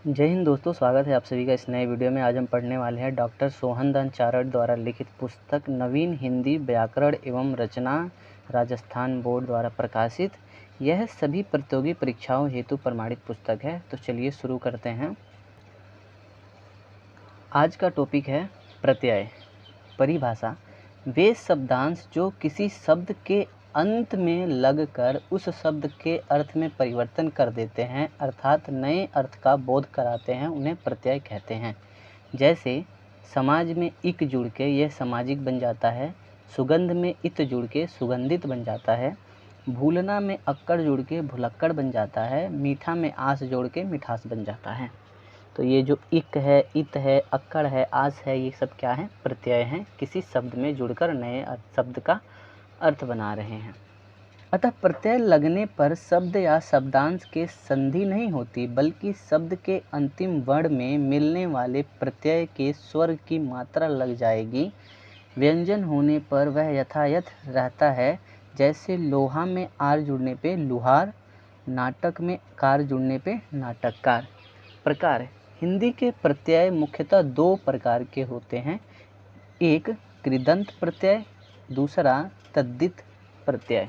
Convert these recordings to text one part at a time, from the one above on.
जय हिंद दोस्तों, स्वागत है आप सभी का इस नए वीडियो में। आज हम पढ़ने वाले हैं डॉक्टर सोहनदान चारड़ द्वारा लिखित पुस्तक नवीन हिंदी व्याकरण एवं रचना, राजस्थान बोर्ड द्वारा प्रकाशित। यह सभी प्रतियोगी परीक्षाओं हेतु प्रमाणित पुस्तक है। तो चलिए शुरू करते हैं। आज का टॉपिक है प्रत्यय। परिभाषा: वे शब्दांश जो किसी शब्द के अंत में लगकर उस शब्द के अर्थ में परिवर्तन कर देते हैं, अर्थात नए अर्थ का बोध कराते हैं, उन्हें प्रत्यय कहते हैं। जैसे समाज में इक जुड़ के यह सामाजिक बन जाता है, सुगंध में इत जुड़ के सुगंधित बन जाता है, भूलना में अक्कड़ जुड़ के भुलक्कड़ बन जाता है, मीठा में आस जोड़ के मिठास बन जाता है। तो ये जो इक है, इत है, अक्कड़ है, आस है, ये सब क्या है? प्रत्यय हैं, किसी शब्द में जुड़कर नए शब्द का अर्थ बना रहे हैं। अतः प्रत्यय लगने पर शब्द या शब्दांश के संधि नहीं होती, बल्कि शब्द के अंतिम वर्ण में मिलने वाले प्रत्यय के स्वर की मात्रा लग जाएगी। व्यंजन होने पर वह यथायथ रहता है। जैसे लोहा में आर जुड़ने पे लुहार, नाटक में कार जुड़ने पे नाटककार। प्रकार: हिंदी के प्रत्यय मुख्यतः दो प्रकार के होते हैं। एक कृदंत प्रत्यय, दूसरा तद्धित प्रत्यय।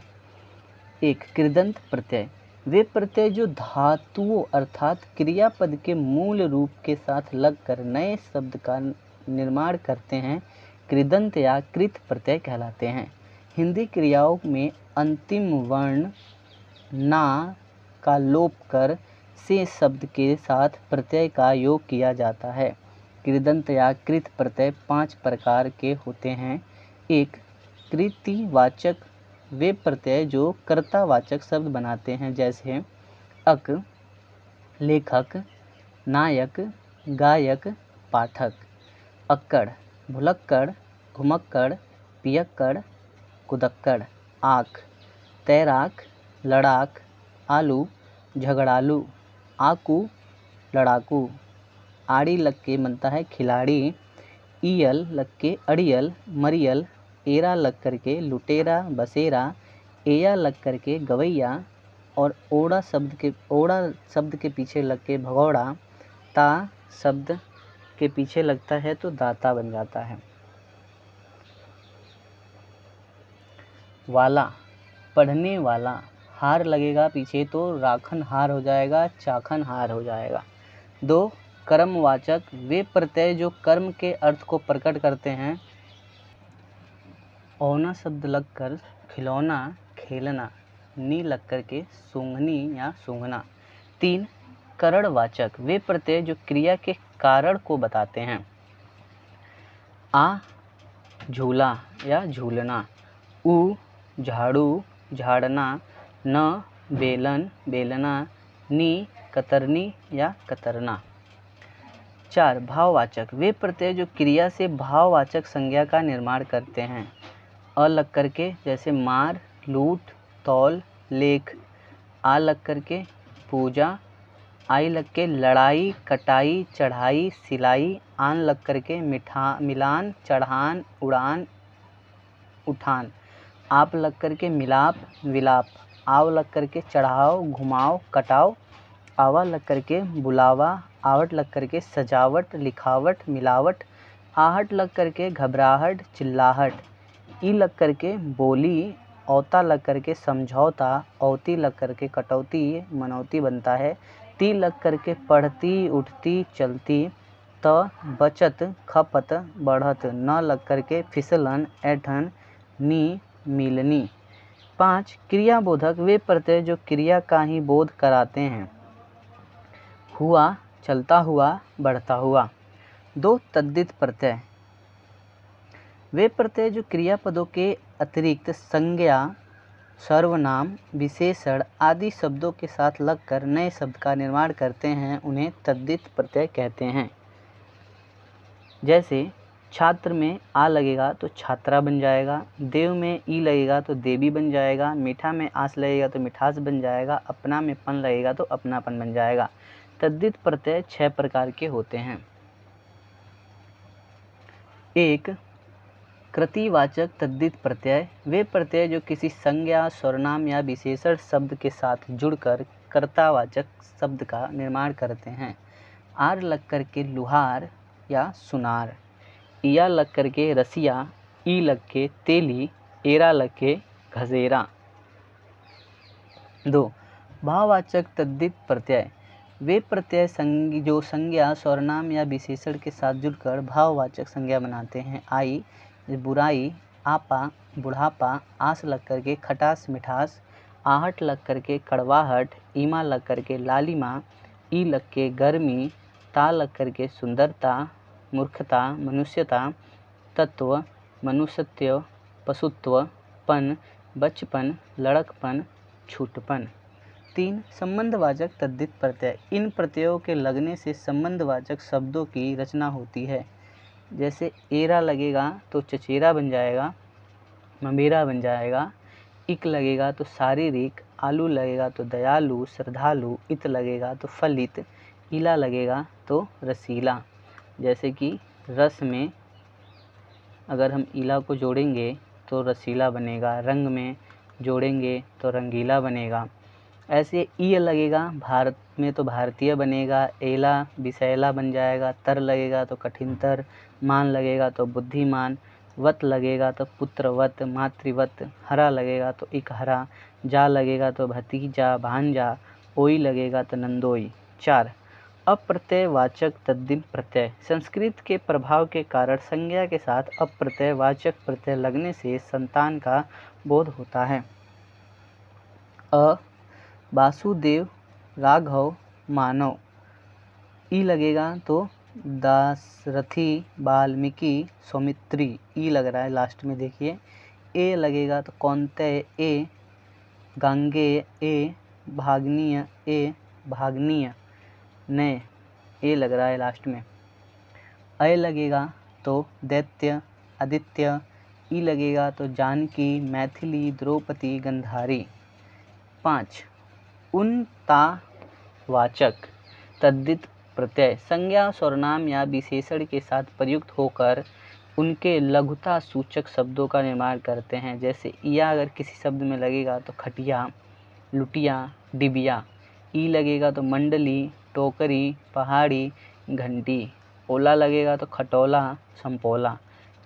एक कृदंत प्रत्यय: वे प्रत्यय जो धातुओं अर्थात क्रियापद के मूल रूप के साथ लगकर नए शब्द का निर्माण करते हैं, कृदंत या कृत प्रत्यय कहलाते हैं। हिंदी क्रियाओं में अंतिम वर्ण ना का लोप कर से शब्द के साथ प्रत्यय का योग किया जाता है। कृदंत या कृत प्रत्यय 5 प्रकार के होते हैं। एक कृतिवाचक: वे प्रत्यय जो कर्तावाचक शब्द बनाते हैं, जैसे अक, लेखक, नायक, गायक, पाठक। अक्कड़: भुलक्कड़, घुमक्कड़, पियक्कड़, कुदक्कड़। आक: तैराक, लड़ाक, आलू, झगड़ालू, आकू, लड़ाकू। आड़ी लग के बनता है खिलाड़ी। ईयल लग के अड़ियल, मरियल। एरा लग करके लुटेरा, बसेरा। एया लग करके गवैया। और ओड़ा शब्द के पीछे लग के भगौड़ा। ता शब्द के पीछे लगता है तो दाता बन जाता है। वाला, पढ़ने वाला। हार लगेगा पीछे तो राखन हार हो जाएगा, चाखन हार हो जाएगा। 2 कर्मवाचक: वे प्रत्यय जो कर्म के अर्थ को प्रकट करते हैं। औना शब्द लगकर खिलौना, खेलना। नी लग करके सूंघनी या सूंघना। 3 करणवाचक: वे प्रत्यय जो क्रिया के कारण को बताते हैं। आ झूला या झूलना, उ झाड़ू, झाड़ना, न बेलन, बेलना, नी कतरनी या कतरना। 4 भाववाचक: वे प्रत्यय जो क्रिया से भाववाचक संज्ञा का निर्माण करते हैं। अ लग करके जैसे मार, लूट, तौल, लेख। आ लग करके पूजा। आई लग के लड़ाई, कटाई, चढ़ाई, सिलाई। आन लग करके मिलान, चढ़ान, उड़ान, उठान। आप लग करके मिलाप, विलाप। आव लग करके चढ़ाओ, घुमाओ, कटाओ। आवा लग करके बुलावा। आवट लग करके सजावट, लिखावट, मिलावट। आहट लग करके घबराहट, चिल्लाहट। ई लग करके बोली। औता लग करके समझौता। औती लग करके कटौती, मनौती बनता है। ती लग करके पढ़ती, उठती, चलती। त बचत, खपत, बढ़त। न लग करके फिसलन, ऐठन। नी मिलनी। 5 क्रियाबोधक: वे प्रत्यय जो क्रिया का ही बोध कराते हैं। हुआ, चलता हुआ, बढ़ता हुआ। 2 तद्धित प्रत्यय: वे प्रत्यय जो क्रियापदों के अतिरिक्त संज्ञा, सर्वनाम, विशेषण आदि शब्दों के साथ लगकर नए शब्द का निर्माण करते हैं, उन्हें तद्धित प्रत्यय कहते हैं। जैसे छात्र में आ लगेगा तो छात्रा बन जाएगा। देव में ई लगेगा तो देवी बन जाएगा। मीठा में आस लगेगा तो मिठास बन जाएगा। अपना में पन लगेगा तो अपनापन बन जाएगा। तद्धित प्रत्यय 6 प्रकार के होते हैं। 1 कृतिवाचक तद्धित प्रत्यय: वे प्रत्यय जो किसी संज्ञा, सर्वनाम या विशेषण शब्द के साथ जुड़कर कर्तावाचक शब्द का निर्माण करते हैं। आर लग कर के लुहार या सुनार, इया लग कर के रसिया, ई लग के तेली, एरा लग के घसेरा। 2. भाववाचक तद्धित प्रत्यय। वे प्रत्यय जो संज्ञा, सर्वनाम या विशेषण के साथ जुड़कर भाववाचक संज्ञा बनाते हैं। आई बुराई, आपा बुढ़ापा, आस लग कर के खटास मिठास, आहट लग कर के कड़वाहट, ईमा लग कर के लालिमा, ई लग के गर्मी, ता लग कर के सुंदरता, मूर्खता, मनुष्यता, तत्व, मनुष्यत्व, पशुत्व, पन, बचपन, लड़कपन, छूटपन। 3. संबंधवाचक तद्धित प्रत्यय। इन प्रत्ययों के लगने से संबंधवाचक शब्दों की रचना होती है। जैसे एरा लगेगा तो चचेरा बन जाएगा, ममेरा बन जाएगा। इक लगेगा तो शारीरिक, आलू लगेगा तो दयालु, श्रद्धालु, इत लगेगा तो फलित, इला लगेगा तो रसीला। जैसे कि रस में अगर हम इला को जोड़ेंगे तो रसीला बनेगा, रंग में जोड़ेंगे तो रंगीला बनेगा। ऐसे ई लगेगा भारत में तो भारतीय बनेगा, एला विषैला बन जाएगा, तर लगेगा तो कठिनतर, मान लगेगा तो बुद्धिमान, वत लगेगा तो पुत्रवत, मातृवत, हरा लगेगा तो इकहरा, जा लगेगा तो भतीजा, भांजा, ओई लगेगा तो नंदोई। 4. अप्रत्ययवाचक तद्धित प्रत्यय। संस्कृत के प्रभाव के कारण संज्ञा के साथ अप्रत्ययवाचक प्रत्यय लगने से संतान का बोध होता है। वासुदेव, राघव, मानव, ई लगेगा तो दाशरथी, वाल्मीकि, सौमित्री, ई लग रहा है लास्ट में देखिए। ए लगेगा तो कौन्तेय, ए गांगेय, ए भागनीय, ए भागनीय, ने ए लग रहा है लास्ट में। अय लगेगा तो दैत्य, आदित्य, ई लगेगा तो जानकी, मैथिली, द्रौपदी, गंधारी। 5. उनतावाचक तद्धित प्रत्यय। संज्ञा, सर्वनाम या विशेषण के साथ प्रयुक्त होकर उनके लघुता सूचक शब्दों का निर्माण करते हैं। जैसे इया अगर किसी शब्द में लगेगा तो खटिया, लुटिया, डिबिया। ई लगेगा तो मंडली, टोकरी, पहाड़ी, घंटी। ओला लगेगा तो खटोला, संपोला।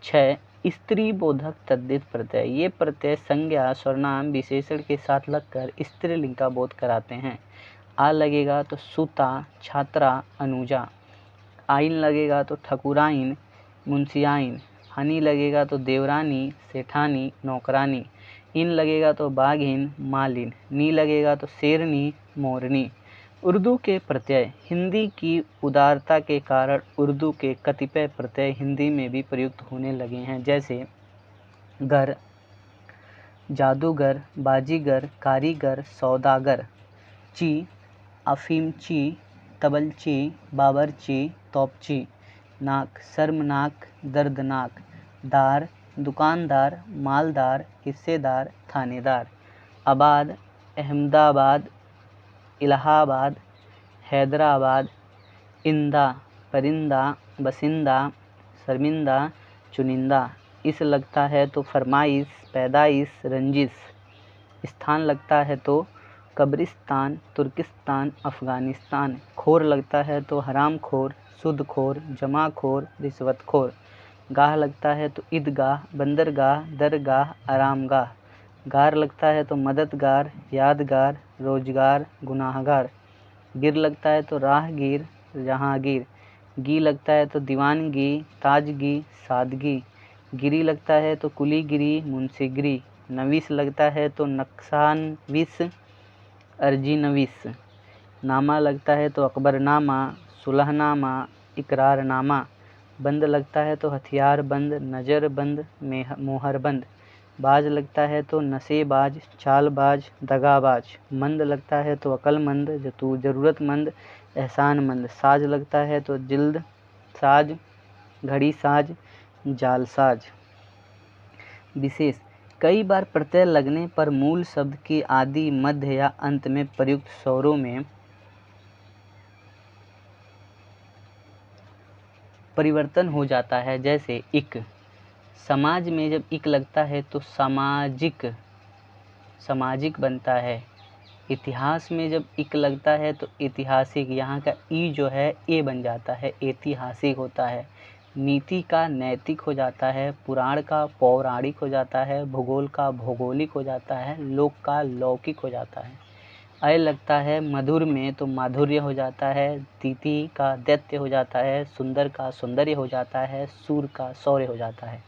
6. स्त्री बोधक तद्धित प्रत्यय। ये प्रत्यय संज्ञा, सर्वनाम, विशेषण के साथ लगकर स्त्रीलिंग का बोध कराते हैं। आ लगेगा तो सुता, छात्रा, अनुजा। आइन लगेगा तो ठकुराइन, मुंशियाइन। हनी लगेगा तो देवरानी, सेठानी, नौकरानी। इन लगेगा तो बाघिन, मालिन। नी लगेगा तो शेरनी, मोरनी। उर्दू के प्रत्यय। हिंदी की उदारता के कारण उर्दू के कतिपय प्रत्यय हिंदी में भी प्रयुक्त होने लगे हैं। जैसे गर, जादूगर, बाजीगर, कारीगर, सौदागर। ची, अफीमची, तबलची, बाबरची, तोपची। नाक, शर्मनाक, दर्दनाक। दार, दुकानदार, मालदार, हिस्सेदार, थानेदार। आबाद, अहमदाबाद, इलाहाबाद, हैदराबाद। इंदा, परिंदा, बसिंदा, शर्मिंदा, चुनिंदा। इस लगता है तो फरमाइश, पैदाइश, रंजिश। स्थान लगता है तो कब्रिस्तान, तुर्किस्तान, अफगानिस्तान। खोर लगता है तो हरामखोर, सुदखोर, जमाखोर, रिश्वतखोर। गाह लगता है तो ईदगाह, बंदरगाह, दरगाह, आरामगाह। गार लगता है तो मददगार, यादगार, रोजगार, गुनाहगार। गिर लगता है तो राहगीर, जहांगीर। गी लगता है तो दीवानगी, ताजगी, सादगी। गिरी लगता है तो कुलीगिरी, मुंशीगिरी। नवीस लगता है तो नक्शानवीस, अर्जीनवीस। नामा लगता है तो अकबरनामा, सुलहनामा, इकरारनामा। बंद लगता है तो हथियारबंद, नज़रबंद, मोहरबंद। बाज लगता है तो नशेबाज, चालबाज, दगाबाज। मंद लगता है तो अक्लमंद, ज़रूरतमंद, एहसानमंद। साज लगता है तो जिल्द साज, घड़ी साज, जालसाज। विशेष। कई बार प्रत्यय लगने पर मूल शब्द की आदि, मध्य या अंत में प्रयुक्त स्वरों में परिवर्तन हो जाता है। जैसे इक, समाज में जब इक लगता है तो सामाजिक, सामाजिक बनता है। इतिहास में जब इक लगता है तो ऐतिहासिक, यहाँ का ई जो है ए बन जाता है, ऐतिहासिक होता है। नीति का नैतिक हो जाता है, पुराण का पौराणिक हो जाता है, भूगोल का भौगोलिक हो जाता है, लोक का लौकिक हो जाता है। अय लगता है मधुर में तो माधुर्य हो जाता है, तिथि का दैत्य हो जाता है, सुंदर का सौंदर्य हो जाता है, सूर का शौर्य हो जाता है।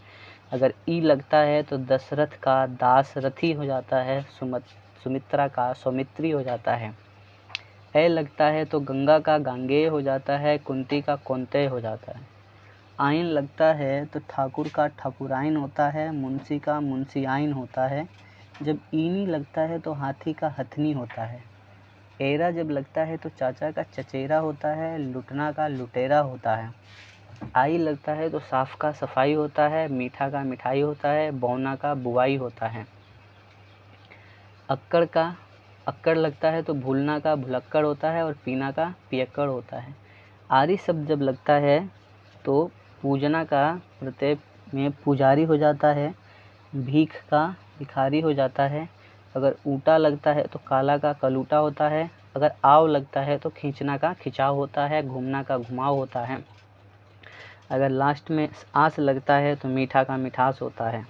अगर ई लगता है तो दशरथ का दासरथी हो जाता है, सुमित्रा का सौमित्री हो जाता है। ए लगता है तो गंगा का गांगेय हो जाता है, कुंती का कौंतेय हो जाता है। आइन लगता है तो ठाकुर का ठाकुराइन होता है, मुंशी का मुंशियाइन होता है। जब ईनी लगता है तो हाथी का हथनी होता है। एरा जब लगता है तो चाचा का चचेरा होता है, लुटना का लुटेरा होता है। आई लगता है तो साफ का सफाई होता है, मीठा का मिठाई होता है, बौना का बुआई होता है। अक्कड़ लगता है तो भूलना का भुलक्कड़ होता है और पीना का पियक्कड़ होता है। आरी शब्द जब लगता है तो पूजना का प्रत्यय में पुजारी हो जाता है, भीख का भिखारी हो जाता है। अगर ऊटा लगता है तो काला का कलूटा होता है। अगर आव लगता है तो खींचना का खिंचाव होता है, घूमना का घुमाव होता है। अगर लास्ट में आस लगता है तो मीठा का मिठास होता है।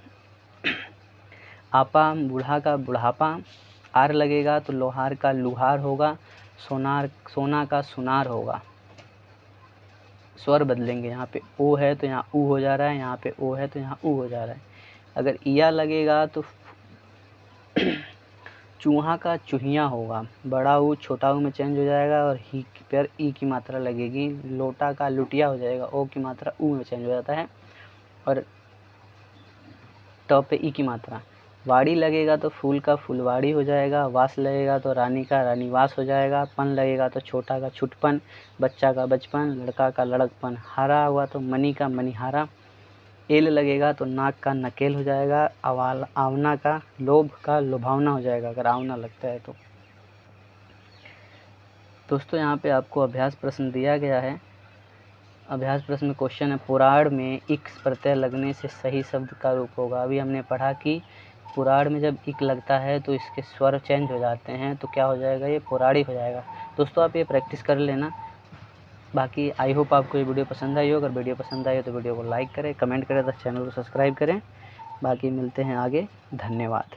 आपा बूढ़ा का बुढ़ापा। आर लगेगा तो लोहार का लुहार होगा, सोना का सुनार होगा। स्वर बदलेंगे, यहाँ पे ओ है तो यहाँ ऊ हो जा रहा है, यहाँ पे ओ है तो यहाँ ऊ हो जा रहा है। अगर इया लगेगा तो चूहा का चूहिया होगा, बड़ा ऊ छोटा ऊ में चेंज हो जाएगा और ही पर ई की मात्रा लगेगी। लोटा का लुटिया हो जाएगा, ओ की मात्रा ऊ में चेंज हो जाता है और ट पे ई की मात्रा। वाड़ी लगेगा तो फूल का फुलवाड़ी हो जाएगा, वास लगेगा तो रानी का रानीवास हो जाएगा, पन लगेगा तो छोटा का छुटपन, बच्चा का बचपन, लड़का का लड़कपन, हारा हुआ तो मनी का मनीहारा। एल लगेगा तो नाक का नकेल हो जाएगा, आवना का लोभ का लुभावना हो जाएगा अगर आवना लगता है तो। दोस्तों यहाँ पे आपको अभ्यास प्रश्न दिया गया है। अभ्यास प्रश्न में क्वेश्चन है, पुराण में इक प्रत्यय लगने से सही शब्द का रूप होगा। अभी हमने पढ़ा कि पुराण में जब इक लगता है तो इसके स्वर चेंज हो जाते हैं, तो क्या हो जाएगा, ये पुराड़ी हो जाएगा। दोस्तों आप ये प्रैक्टिस कर लेना। बाकी आई होप आपको ये वीडियो पसंद आई हो। अगर वीडियो पसंद आई हो तो वीडियो को लाइक करें, कमेंट करें, तो चैनल को सब्सक्राइब करें। बाकी मिलते हैं आगे, धन्यवाद।